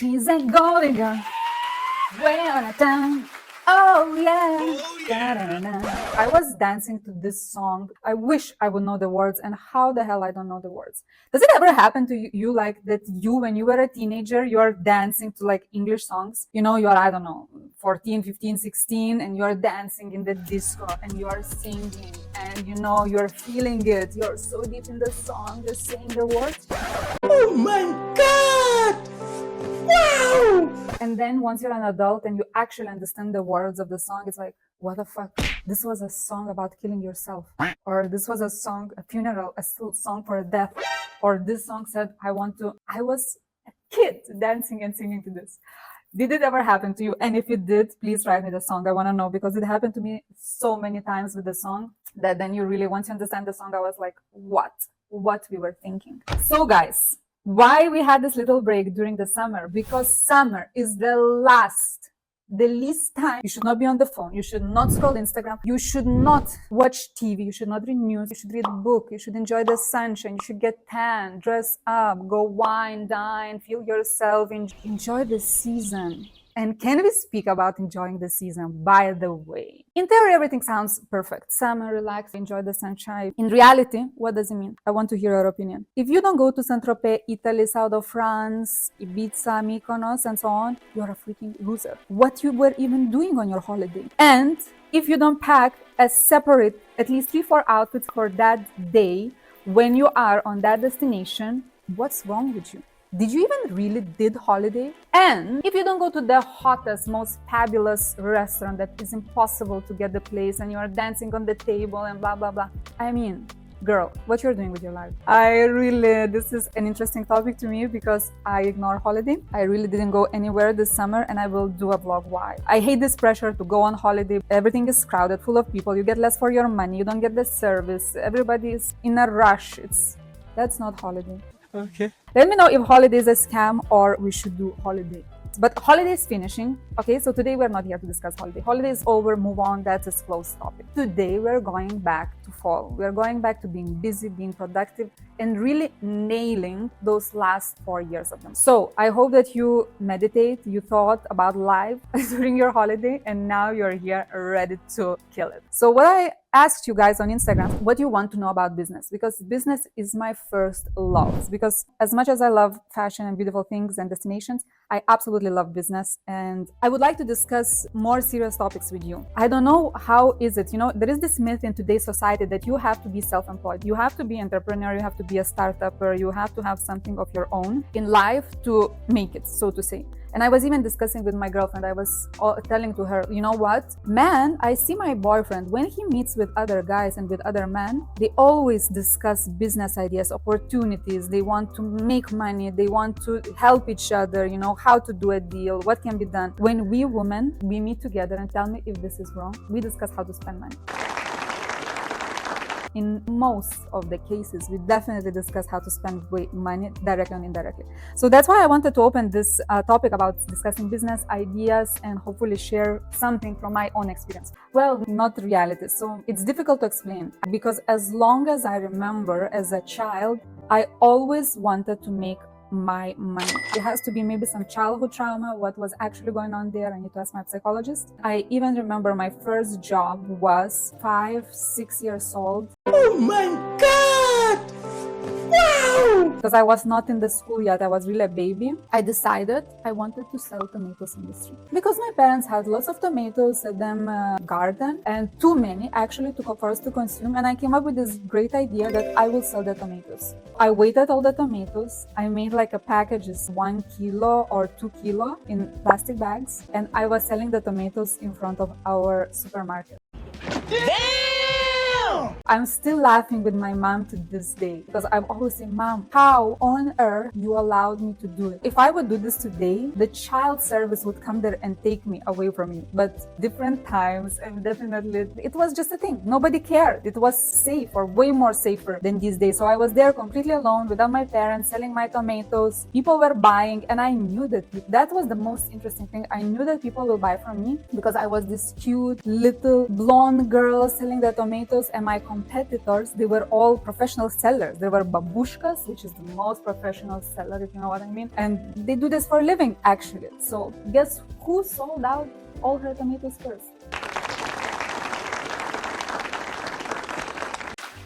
She's a golden girl, way on a time. Oh yeah. Da-da-da-da. I was dancing to this song. I wish I would know the words, and how the hell I don't know the words. Does it ever happen to you like that you, when you were a teenager, you are dancing to like English songs? You know, you are, I don't know, 14, 15, 16, and you are dancing in the disco and you are singing and you know, you're feeling it. You're so deep in the song, just saying the words. Oh my God! Wow! And then once you're an adult and you actually understand the words of the song, it's like, what the fuck? This was a song about killing yourself. Or this was a song, a funeral, a song for a death. Or this song said, I was a kid dancing and singing to this. Did it ever happen to you? And if it did, please write me the song. I want to know, because it happened to me so many times with the song that then you really, once you understand the song, I was like, what we were thinking. So guys, why we had this little break during the summer? Because summer is the least time you should not be on the phone, you should not scroll Instagram, you should not watch TV, you should not read news, you should read a book, you should enjoy the sunshine, you should get tan, dress up, go wine, dine, feel yourself, enjoy the season. And can we speak about enjoying the season, by the way? In theory, everything sounds perfect. Summer, relax, enjoy the sunshine. In reality, what does it mean? I want to hear your opinion. If you don't go to Saint-Tropez, Italy, south of France, Ibiza, Mykonos, and so on, you're a freaking loser. What you were even doing on your holiday. And if you don't pack a separate, at least 3-4 outfits for that day, when you are on that destination, what's wrong with you? Did you even really did holiday? And if you don't go to the hottest, most fabulous restaurant that is impossible to get the place and you are dancing on the table and blah, blah, blah. I mean, girl, what you're doing with your life? This is an interesting topic to me because I ignore holiday. I really didn't go anywhere this summer and I will do a vlog why. I hate this pressure to go on holiday. Everything is crowded, full of people. You get less for your money. You don't get the service. Everybody is in a rush. That's not holiday. Okay. Let me know if holiday is a scam or we should do holiday. But holiday is finishing. Okay, so today we're not here to discuss holiday. Holiday is over, move on, that's a close topic. Today we're going back to fall. We're going back to being busy, being productive, and really nailing those last 4 years of them. So I hope that you meditate, you thought about life during your holiday, and now you're here ready to kill it. So what I asked you guys on Instagram, what you want to know about business, because business is my first love. Because as much as I love fashion and beautiful things and destinations, I absolutely love business, and I would like to discuss more serious topics with you. I don't know how is it, there is this myth in today's society that you have to be self-employed, you have to be entrepreneur, you have to be a startupper, you have to have something of your own in life to make it, so to say. And I was even discussing with my girlfriend, I was telling to her, you know what? Man, I see my boyfriend, when he meets with other guys and with other men, they always discuss business ideas, opportunities, they want to make money, they want to help each other, how to do a deal, what can be done. When we women, we meet together and tell me if this is wrong, we discuss how to spend money. In most of the cases, we definitely discuss how to spend money directly and indirectly. So that's why I wanted to open this topic about discussing business ideas and hopefully share something from my own experience. Well, not reality. So it's difficult to explain because as long as I remember as a child, I always wanted to make my money. It has to be maybe some childhood trauma, what was actually going on there. I need to ask my psychologist. I even remember my first job was 5-6 years old. Oh my God! Wow! Because I was not in the school yet, I was really a baby. I decided I wanted to sell tomatoes in the street. Because my parents had lots of tomatoes at them garden and too many actually for us to consume. And I came up with this great idea that I will sell the tomatoes. I weighted all the tomatoes. I made like a package is 1 kilo or 2 kilo in plastic bags. And I was selling the tomatoes in front of our supermarket. I'm still laughing with my mom to this day because I've always said, Mom, how on earth you allowed me to do it? If I would do this today, the child service would come there and take me away from you. But different times, and definitely it was just a thing. Nobody cared. It was safe or way more safer than these days. So I was there completely alone without my parents selling my tomatoes. People were buying and I knew that was the most interesting thing. I knew that people will buy from me because I was this cute little blonde girl selling the tomatoes and my competitors, they were all professional sellers. They were babushkas, which is the most professional seller, if you know what I mean. And they do this for a living, actually. So guess who sold out all her tomatoes first?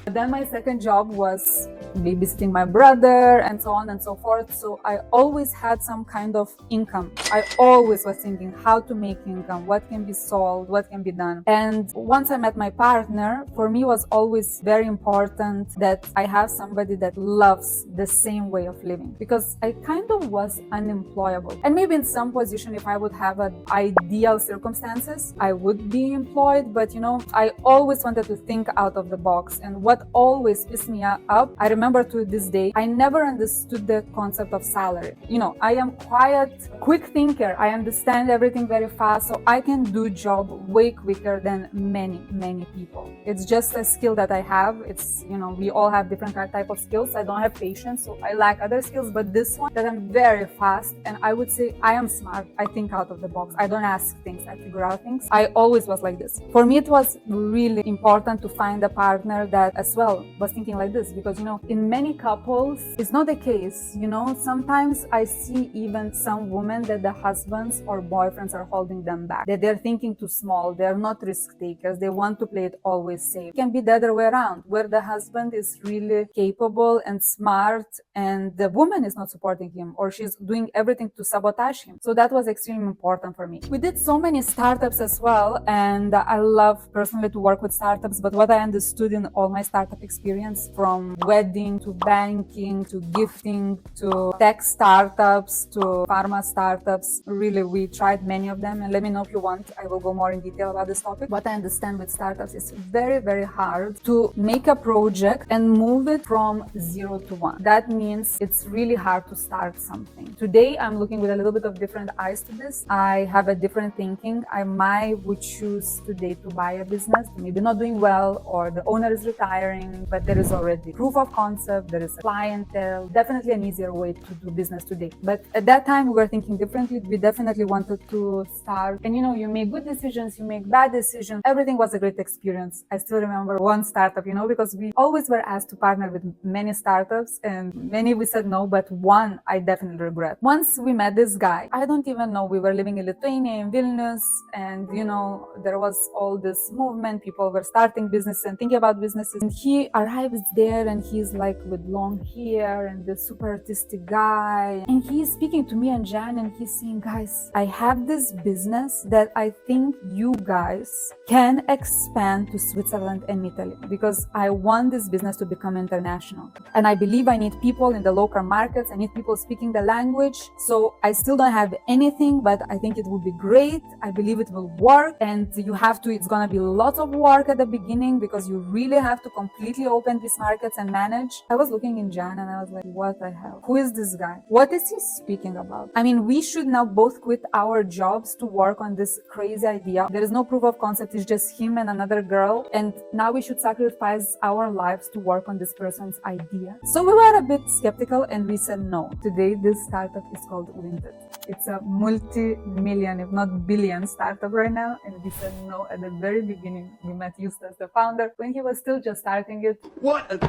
Then my second job was babysitting my brother and so on and so forth. So I always had some kind of income. I always was thinking how to make income, what can be sold, what can be done. And once I met my partner, for me was always very important that I have somebody that loves the same way of living, because I kind of was unemployable. And maybe in some position, if I would have an ideal circumstances, I would be employed. But you know, I always wanted to think out of the box. And what always pissed me up, I remember to this day, I never understood the concept of salary. You know, I am quite quick thinker. I understand everything very fast, so I can do job way quicker than many people. It's just a skill that I have. It's, you know, we all have different type of skills. I don't have patience, so I lack other skills, but this one, that I'm very fast, and I would say I am smart. I think out of the box. I don't ask things, I figure out things. I always was like this. For me, it was really important to find a partner that as well was thinking like this, because you know, in many couples it's not the case. You know, sometimes I see even some women that the husbands or boyfriends are holding them back, that they're thinking too small, they're not risk takers, they want to play it always safe. It can be the other way around, where the husband is really capable and smart and the woman is not supporting him, or she's doing everything to sabotage him. So that was extremely important for me. We did so many startups as well, and I love personally to work with startups, but what I understood in all my startup experience, from wedding to banking to gifting to tech startups to pharma startups, really we tried many of them, and let me know if you want, I will go more in detail about this topic. What I understand with startups is very hard to make a project and move it from 0 to 1. That means it's really hard to start something. Today I'm looking with a little bit of different eyes to this. I have a different thinking. I would choose today to buy a business, maybe not doing well, or the owner is retiring, but there is already proof of concept, there is a clientele, definitely an easier way to do business today. But at that time we were thinking differently. We definitely wanted to start, and you know, you make good decisions, you make bad decisions. Everything was a great experience. I still remember one startup, you know, because we always were asked to partner with many startups, and many we said no, but one I definitely regret. Once we met this guy, I don't even know, we were living in Lithuania, in Vilnius, and you know, there was all this movement, people were starting businesses and thinking about businesses, and he arrives there and he's like with long hair and this super artistic guy, and he's speaking to me and Jan, and he's saying, guys, I have this business that I think you guys can expand to Switzerland and Italy, because I want this business to become international, and I believe I need people in the local markets, I need people speaking the language. So I still don't have anything, but I think it will be great. I believe it will work, and it's gonna be lots of work at the beginning, because you really have to completely open these markets and manage. I was looking in Jan and I was like, what the hell? Who is this guy? What is he speaking about? I mean, we should now both quit our jobs to work on this crazy idea. There is no proof of concept, it's just him and another girl, and now we should sacrifice our lives to work on this person's idea. So we were a bit skeptical and we said no. Today this startup is called Winted. It's a multi-million, if not billion startup right now, and we said no at the very beginning. We met Eustace, the founder, when he was still just starting it. What an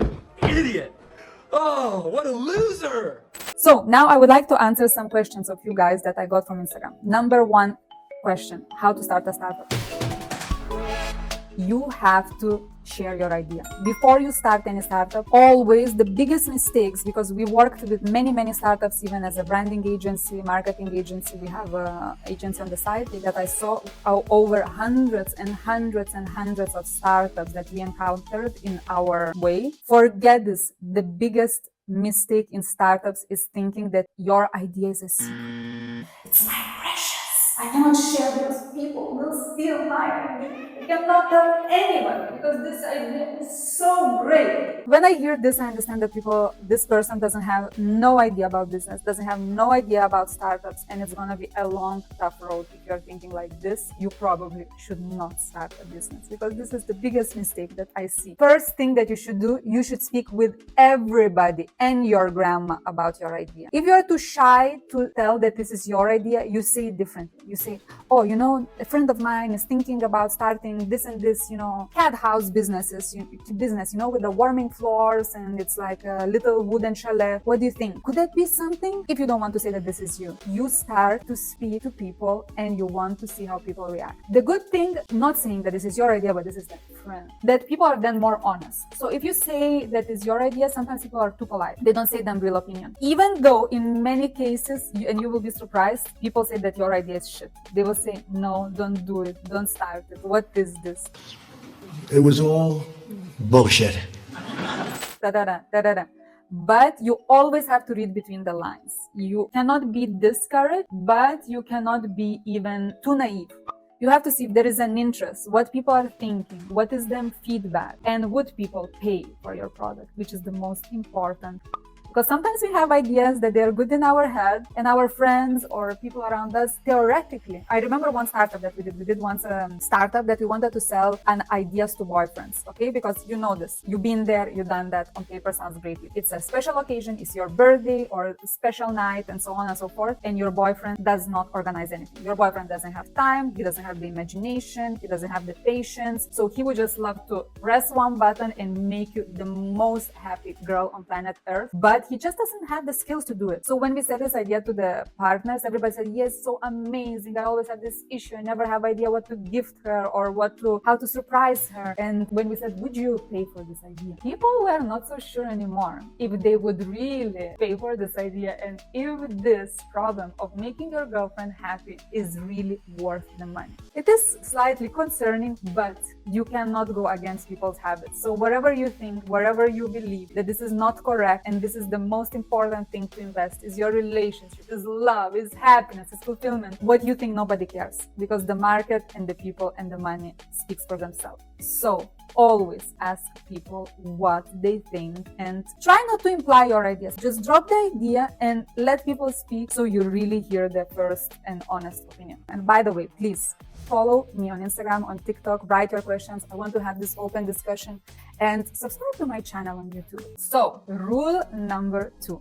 idiot! Oh, what a loser! So now I would like to answer some questions of you guys that I got from Instagram. Number one question: how to start a startup? You have to share your idea. Before you start any startup, always the biggest mistakes, because we worked with many startups, even as a branding agency, marketing agency, we have an agency on the side, that I saw over hundreds of startups that we encountered in our way. Forget this. The biggest mistake in startups is thinking that your idea is a secret. It's my precious. I cannot share because people will steal my idea. I cannot tell anyone because this idea is so great. when I hear this, I understand that this person doesn't have no idea about business, doesn't have no idea about startups, and it's gonna be a long, tough road. If you're thinking like this, you probably should not start a business, because this is the biggest mistake that I see. First thing that you should do, you should speak with everybody and your grandma about your idea. If you're too shy to tell that this is your idea, you say it differently. You say, oh, a friend of mine is thinking about starting this and this, cat house businesses, with the warming floors, and it's like a little wooden chalet. What do you think? Could that be something? If you don't want to say that this is you, you start to speak to people and you want to see how people react. The good thing, not saying that this is your idea, but this is that friend, that people are then more honest. So if you say that is your idea, sometimes people are too polite. They don't say them real opinion. Even though in many cases, and you will be surprised, people say that your idea is shit. They will say, no, don't do it. Don't start it. What is this? It was all bullshit. Da-da-da, da-da-da. But you always have to read between the lines. You cannot be discouraged, but you cannot be even too naive. You have to see if there is an interest, what people are thinking, what is their feedback, and would people pay for your product, which is the most important. Because sometimes we have ideas that they're good in our head, and our friends or people around us, theoretically. I remember one startup that we did. We did once a startup that we wanted to sell ideas to boyfriends, okay? Because you know this. You've been there, you've done that. On paper sounds great. It's a special occasion, it's your birthday or a special night, and so on and so forth, and your boyfriend does not organize anything. Your boyfriend doesn't have time, he doesn't have the imagination, he doesn't have the patience, so he would just love to press one button and make you the most happy girl on planet Earth, but he just doesn't have the skills to do it. So when we said this idea to the partners, everybody said, yes, so amazing. I always have this issue. I never have idea what to gift her or how to surprise her. And when we said, would you pay for this idea? People were not so sure anymore if they would really pay for this idea, and if this problem of making your girlfriend happy is really worth the money. It is slightly concerning, but you cannot go against people's habits. So whatever you think, wherever you believe that this is not correct, and this is the most important thing to invest, is your relationship, is love, is happiness, is fulfillment. What you think, nobody cares, because the market and the people and the money speaks for themselves. So always ask people what they think, and try not to imply your ideas. Just drop the idea and let people speak, so you really hear their first and honest opinion. And by the way, please follow me on Instagram, on TikTok, write your questions. I want to have this open discussion, and subscribe to my channel on YouTube. So rule number 2.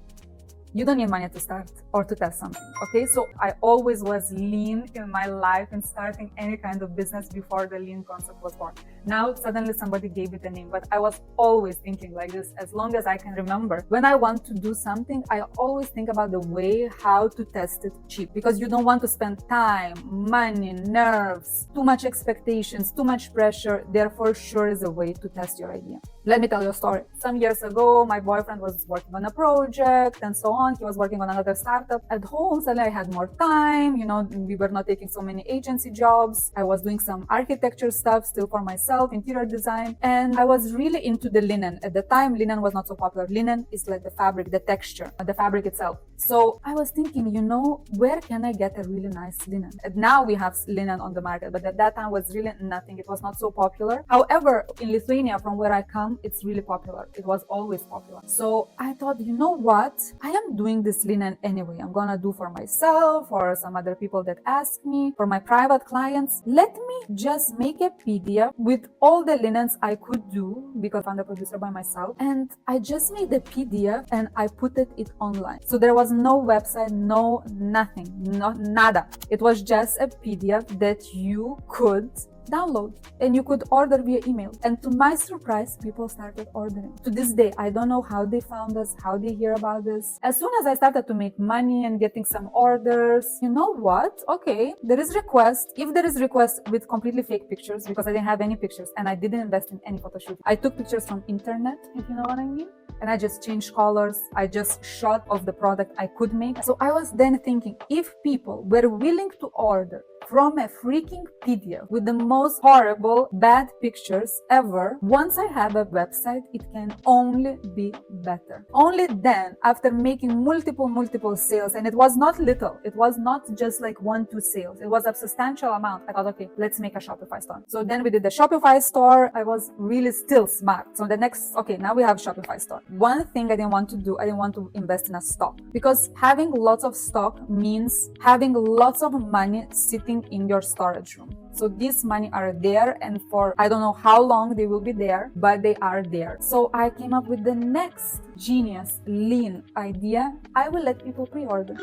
You don't need money to start or to test something, okay? So I always was lean in my life in starting any kind of business before the lean concept was born. Now suddenly somebody gave it a name, but I was always thinking like this as long as I can remember. When I want to do something, I always think about the way how to test it cheap, because you don't want to spend time, money, nerves, too much expectations, too much pressure. Therefore, sure is a way to test your idea. Let me tell you a story. Some years ago, my boyfriend was working on a project and so on. He was working on another startup. At home, suddenly I had more time. We were not taking so many agency jobs. I was doing some architecture stuff still for myself, interior design. And I was really into the linen. At the time, linen was not so popular. Linen is like the fabric, the texture, the fabric itself. So I was thinking, where can I get a really nice linen? And now we have linen on the market, but at that time was really nothing. It was not so popular. However, in Lithuania, from where I come, it's really popular. It was always popular. So I thought, you know what? I am doing this linen anyway. I'm gonna do for myself or some other people that ask me, for my private clients. Let me just make a PDF with all the linens I could do, because I'm the producer by myself. And I just made the PDF and I put it online. So there was no website, no nothing, nada. It was just a PDF that you could download and you could order via email. And to my surprise, people started ordering. To this day, I don't know how they found us, how they hear about this. As soon as I started to make money and getting some orders, you know what? Okay, there is request. If there is request with completely fake pictures, because I didn't have any pictures and I didn't invest in any photo shoot. I took pictures from internet, if you know what I mean. And I just changed colors. I just shot of the product I could make. So I was then thinking, if people were willing to order from a freaking PDF with the most horrible, bad pictures ever. Once I have a website, it can only be better. Only then, after making multiple sales, and it was not little, it was not just like 1-2 sales, it was a substantial amount. I thought, okay, let's make a Shopify store. So then we did the Shopify store. I was really still smart. So the next, okay, now we have Shopify store. One thing I didn't want to do, I didn't want to invest in a stock, because having lots of stock means having lots of money sitting in your storage room. So these money are there, and for I don't know how long they will be there, but they are there. So I came up with the next genius, lean idea. I will let people pre-order.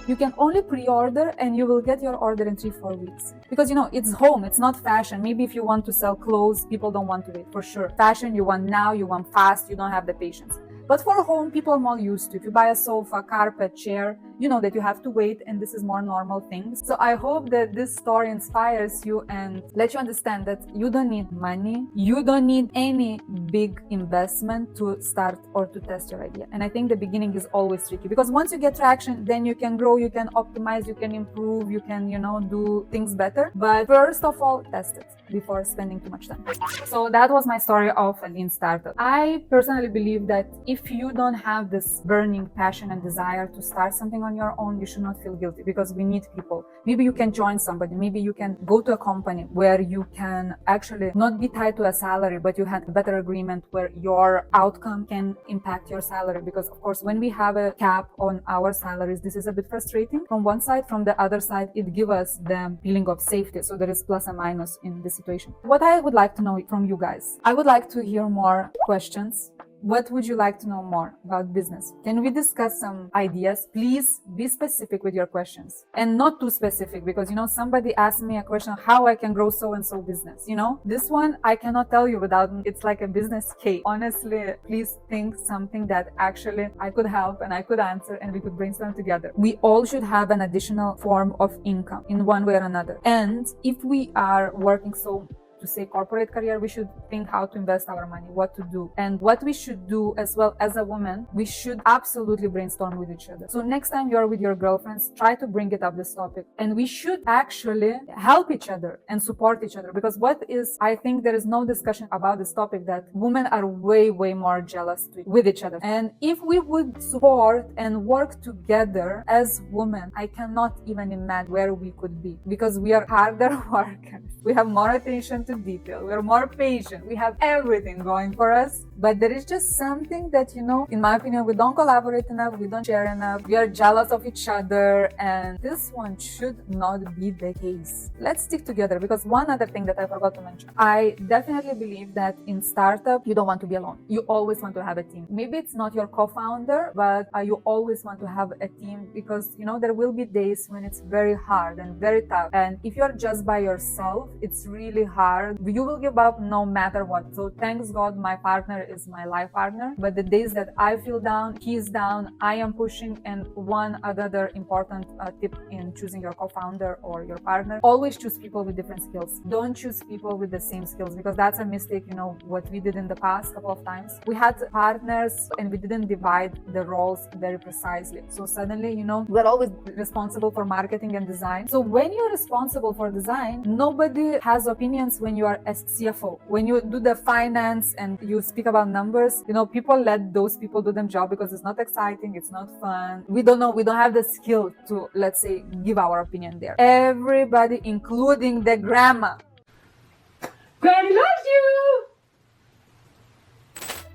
You can only pre-order and you will get your order in 3-4 weeks. Because it's home, it's not fashion. Maybe if you want to sell clothes, people don't want to wait, for sure. Fashion, you want now, you want fast, you don't have the patience. But for home, people are more used to. If you buy a sofa, carpet, chair, you know that you have to wait, and this is more normal things. So I hope that this story inspires you and let you understand that you don't need money. You don't need any big investment to start or to test your idea. And I think the beginning is always tricky, because once you get traction, then you can grow, you can optimize, you can improve, you can, do things better. But first of all, test it before spending too much time. So that was my story of a lean startup. I personally believe that if you don't have this burning passion and desire to start something on your own, you should not feel guilty, because we need people. Maybe you can join somebody, maybe you can go to a company where you can actually not be tied to a salary, but you have a better agreement where your outcome can impact your salary. Because of course, when we have a cap on our salaries, this is a bit frustrating from one side. From the other side, it gives us the feeling of safety. So there is plus and minus in this situation. What I would like to know from you guys, I would like to hear more questions. What would you like to know more about business? Can we discuss some ideas? Please be specific with your questions, and not too specific, because somebody asked me a question, how I can grow so and so business. This one I cannot tell you without, it's like a business case. Honestly, please think something that actually I could help and I could answer and we could brainstorm together. We all should have an additional form of income in one way or another. And if we are working to say corporate career, we should think how to invest our money, what to do, and what we should do as well. As a woman, we should absolutely brainstorm with each other. So next time you're with your girlfriends, try to bring it up, this topic, and we should actually help each other and support each other. Because I think there is no discussion about this topic, that women are way more jealous with each other. And if we would support and work together as women, I cannot even imagine where we could be, because we are harder workers. We have more attention to detail, we're more patient, we have everything going for us. But there is just something that, in my opinion, we don't collaborate enough, we don't share enough, we are jealous of each other, and this one should not be the case. Let's stick together. Because one other thing that I forgot to mention, I definitely believe that in startup, you don't want to be alone. You always want to have a team. Maybe it's not your co-founder, but you always want to have a team, because, there will be days when it's very hard and very tough. And if you're just by yourself, it's really hard. You will give up no matter what. So thanks God, my partner is my life partner. But the days that I feel down, he's down, I am pushing. And one other important tip in choosing your co-founder or your partner, always choose people with different skills. Don't choose people with the same skills, because that's a mistake. What we did in the past couple of times, we had partners and we didn't divide the roles very precisely. So suddenly, we're always responsible for marketing and design. So when you're responsible for design, nobody has opinions when you are a CFO. When you do the finance and you speak about numbers, people let those people do their job, because it's not exciting, it's not fun. We don't have the skill to, let's say, give our opinion there. Everybody, including the grandma, Granny loves you,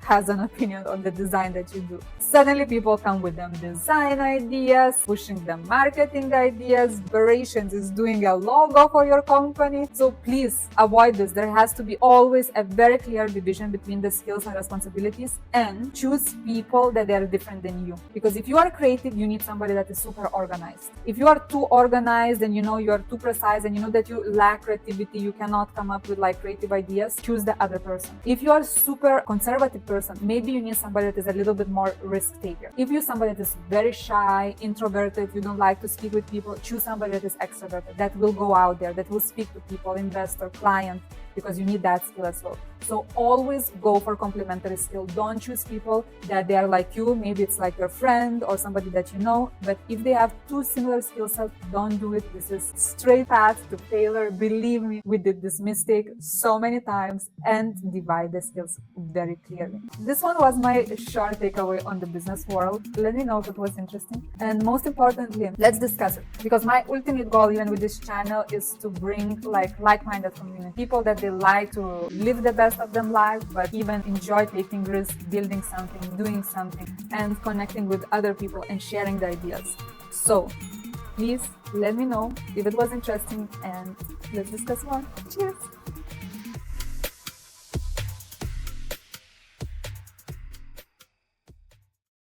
has an opinion on the design that you do. Suddenly people come with them design ideas, pushing them marketing ideas. Operations is doing a logo for your company. So please avoid this. There has to be always a very clear division between the skills and responsibilities, and choose people that are different than you. Because if you are creative, you need somebody that is super organized. If you are too organized and you are too precise and you know that you lack creativity, you cannot come up with creative ideas, choose the other person. If you are super conservative person, maybe you need somebody that is a little bit more risk taker. If you're somebody that is very shy, introverted, you don't like to speak with people, choose somebody that is extroverted, that will go out there, that will speak to people, investor, client, because you need that skill as well. So always go for complementary skill. Don't choose people that they are like you. Maybe it's like your friend or somebody that you know, but if they have two similar skill sets, don't do it. This is straight path to failure. Believe me, we did this mistake so many times, and divide the skills very clearly. This one was my short takeaway on the business world. Let me know if it was interesting. And most importantly, let's discuss it, because my ultimate goal even with this channel is to bring like-minded community, people that they like to live the best of them life, but even enjoy taking risks, building something, doing something, and connecting with other people and sharing the ideas. So please let me know if it was interesting, and let's discuss more. Cheers.